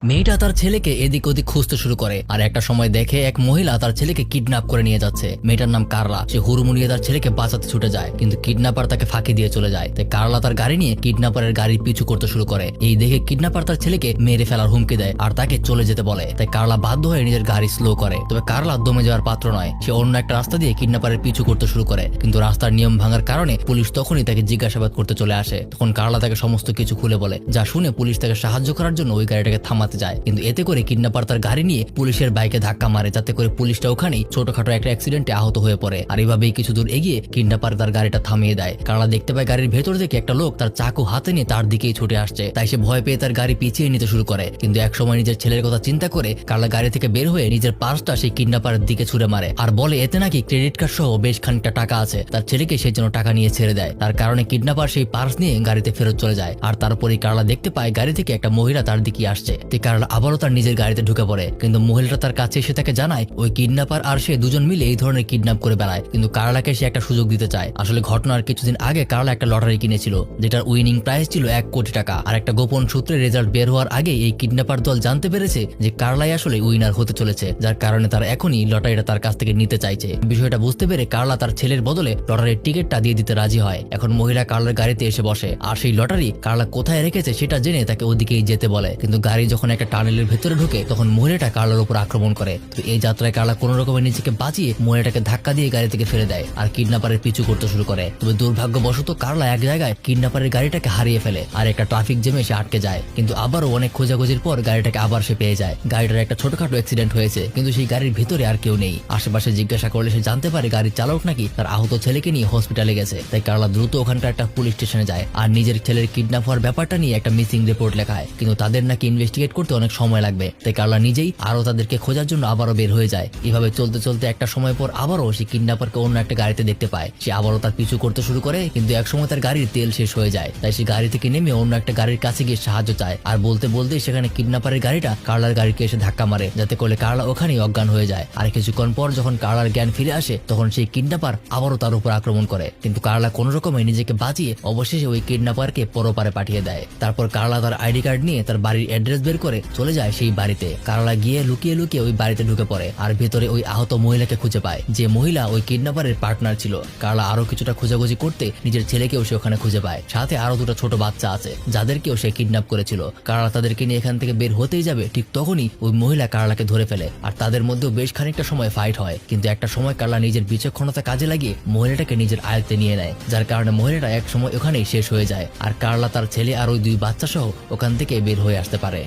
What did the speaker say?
মেয়েটা তার ছেলেকে এদিক ওদিক খুঁজতে শুরু করে আর একটা সময় দেখে এক মহিলা তার ছেলেকে কিডন্যাপ করে নিয়ে যাচ্ছে। মেয়েটার নাম কার্লা। সে হুড়মুড়িয়ে তার ছেলেকে বাঁচাতে ছুটে যায়, কিন্তু কিডন্যাপার তাকে ফাঁকি দিয়ে চলে যায়। তাই কার্লা তার গাড়ি নিয়ে কিডন্যাপারের গাড়ির পিছু করতে শুরু করে। এই দেখে কিডন্যাপার তার ছেলেকে মেরে ফেলার হুমকি দেয় আর তাকে চলে যেতে বলে। তাই কার্লা বাধ্য হয়ে নিজের গাড়ি স্লো করে। তবে কার্লা দমে যাওয়ার পাত্র নয়। সে অন্য একটা রাস্তা দিয়ে কিডন্যাপারের পিছু করতে শুরু করে, কিন্তু রাস্তার নিয়ম ভাঙার কারণে পুলিশ তখনই তাকে জিজ্ঞাসাবাদ করতে চলে আসে। তখন কার্লা তাকে সমস্ত কিছু খুলে বলে, যা শুনে পুলিশ তাকে সাহায্য করার জন্য ওই গাড়িটাকে থামাতে যায়। কিন্তু এতে করে কিডন্যাপার তার গাড়ি নিয়ে পুলিশের বাইকে ধাক্কা মারে, যাতে করে পুলিশটা ওখানেই ছোটখাটো একটা অ্যাক্সিডেন্টে আহত হয়ে পড়ে। আর এইভাবেই কিছু দূর এগিয়ে কিডন্যাপার তার গাড়িটা থামিয়ে দেয়। কার্লা দেখতে পায় গাড়ির ভেতর থেকে একটা লোক তার চাকু হাতে নিয়ে তার দিকেই ছুটে আসছে। তাই সে ভয় পেয়ে তার গাড়ি পিছিয়ে নিতে শুরু করে। কিন্তু এক সময় নিজের ছেলের কথা চিন্তা করে কার্লা গাড়ি থেকে বের হয়ে নিজের পার্সটা সেই কিডন্যাপারের দিকে ছুড়ে মারে আর বলে এতে নাকি ক্রেডিট কার্ড সহ বেশ খানিকটা টাকা আছে। তার ছেলেকে সেই জন্য টাকা নিয়ে ছেড়ে দেয়। তার কারণে কিডন্যাপার সেই পার্স নিয়ে গাড়িতে ফেরত চলে যায়। আর তারপরেই কার্লা দেখতে পায় গাড়ি থেকে একটা মহিলা তার দিকে আসছে। তাই কার্লা আবারও তার নিজের গাড়িতে ঢুকে পড়ে, কিন্তু মহিলাটা তার কাছে এসে তাকে জানায় ওই কিডন্যাপার আর সে দুজন মিলে এই ধরনের কিডন্যাপ করে বেড়ায়। কিন্তু কার্লাকে সে একটা সুযোগ দিতে চায়। আসলে ঘটনার কিছুদিন আগে কার্লা একটা লটারি কিনেছিল, যেটার উইনিং প্রাইস ছিল 1 কোটি টাকা। আর একটা গোপন সূত্রে রেজাল্ট বের হওয়ার আগে এই কিডন্যাপার দল জানতে পেরেছে যে কার্লাই আসলে উইনার হতে চলেছে, যার কারণে তারা এখনই লটারিটা তার কাছ থেকে নিতে চাইছে। বিষয়টা বুঝতে পেরে কার্লা তার ছেলের বদলে লটারির টিকিটটা দিয়ে দিতে রাজি হয়। এখন মহিলা কার্লার গাড়িতে এসে বসে আর সেই লটারি কার্লা কোথায় রেখেছে সেটা জেনে তাকে ওদিকেই যেতে বলে। কিন্তু গাড়ি যখন একটা টানেলের ভেতরে ঢুকে তখন মহিলাটা কার্লার উপর আক্রমণ করে। তো এই যাত্রায় কার্লা কোনো রকমে নিজেকে বাঁচিয়ে মহিলাটাকে ধাক্কা দিয়ে গাড়ি থেকে ফেলে দেয় আর কিডন্যাপারের পিছু করতে শুরু করে। তবে দুর্ভাগ্যবশত কার্লা এক জায়গায় কিডন্যাপারের গাড়িটাকে হারিয়ে ফেলে আর একটা ট্রাফিক জ্যামে সে আটকে যায়। কিন্তু আবারও অনেক খোঁজাখুঁজির পর গাড়িটাকে আবার সে পেয়ে যায়। গাড়িটার একটা ছোটখাটো অ্যাক্সিডেন্ট হয়েছে, কিন্তু সেই গাড়ির ভিতরে আর কেউ নেই। আশেপাশে জিজ্ঞাসা করলে সে জানতে পারে গাড়ির চালক নাকি তার আহত ছেলেকে নিয়ে হসপিটালে গেছে। তাই কার্লা দ্রুত ওখানকার একটা পুলিশ স্টেশনে যায় আর নিজের ছেলের কিডন্যাপ হওয়ার ব্যাপারটা নিয়ে একটা মিসিং রিপোর্ট লেখায়। কিন্তু তাদের নাকি ইনভেস্টিগেট করতে অনেক সময় লাগবে। তাই কার্লা নিজেই আরো তাদেরকে খোঁজার জন্য আবারও বের হয়ে যায়। এভাবে চলতে চলতে একটা সময় পর আবারও সে কিডন্যাপারকে অন্য একটা গাড়িতে দেখতে পায়। সে আবারও তার পিছু করতে শুরু করে, কিন্তু এক সময় তার গাড়ির তেল শেষ হয়ে যায়। তাই সে গাড়ি থেকে নেমে অন্য একটা গাড়ির কাছে গিয়ে সাহায্য চায়। আর বলতে বলতেই সেখানে কিডন্যাপারের গাড়িটা কার্লার গাড়িকে এসে ধাক্কা মারে, যাতে করে কার্লা ওখানেই অজ্ঞান হয়ে যায়। আর কিছুক্ষণ পর যখন কার্লার জ্ঞান ফিরে আসে তখন সেই কিডন্যাপার আবারও তার উপর আক্রমণ করে। কিন্তু কার্লা কোনো রকমে নিজেকে বাঁচিয়ে অবশেষে ওই কিডন্যাপারকে পরপারে পাঠিয়ে দেয়। তারপর কার্লা তার আইডি কার্ড নিয়ে তার বাড়ির অ্যাড্রেস বের করে চলে যায় সেই বাড়িতে। কার্লা গিয়ে লুকিয়ে লুকিয়ে ওই বাড়িতে ঢুকে পড়ে আর ভেতরে ওই আহত মহিলাকে খুঁজে পায়, যে মহিলা ওই কিডন্যাপারের পার্টনার ছিল। কার্লা আরো কিছুটা খোঁজাখুঁজি করতে নিজের ছেলেকেও সে ওখানে খুঁজে পায়, সাথে আরো দুটো ছোট বাচ্চা আছে যাদেরকেও সে কিডন্যাপ করেছিল। কার্লা তাদেরকে নিয়ে এখান থেকে বের হতেই যাবে, ঠিক তখনই ওই মহিলা কার্লাকে ধরে ফেলে আর তাদের মধ্যেও বেশ খানিকটা সময় ফাইট হয়। কিন্তু একটা সময় কার্লা নিজের বিচক্ষণতা কাজে লাগিয়ে মহিলাটাকে নিজের আয়ত্তে নিয়ে নেয়, যার কারণে মহিলাটা এক সময় ওখানেই শেষ হয়ে যায় আর কার্লা তার ছেলে আর ওই 2 বাচ্চা সহ ওখান থেকে বের হয়ে আসতে পারে।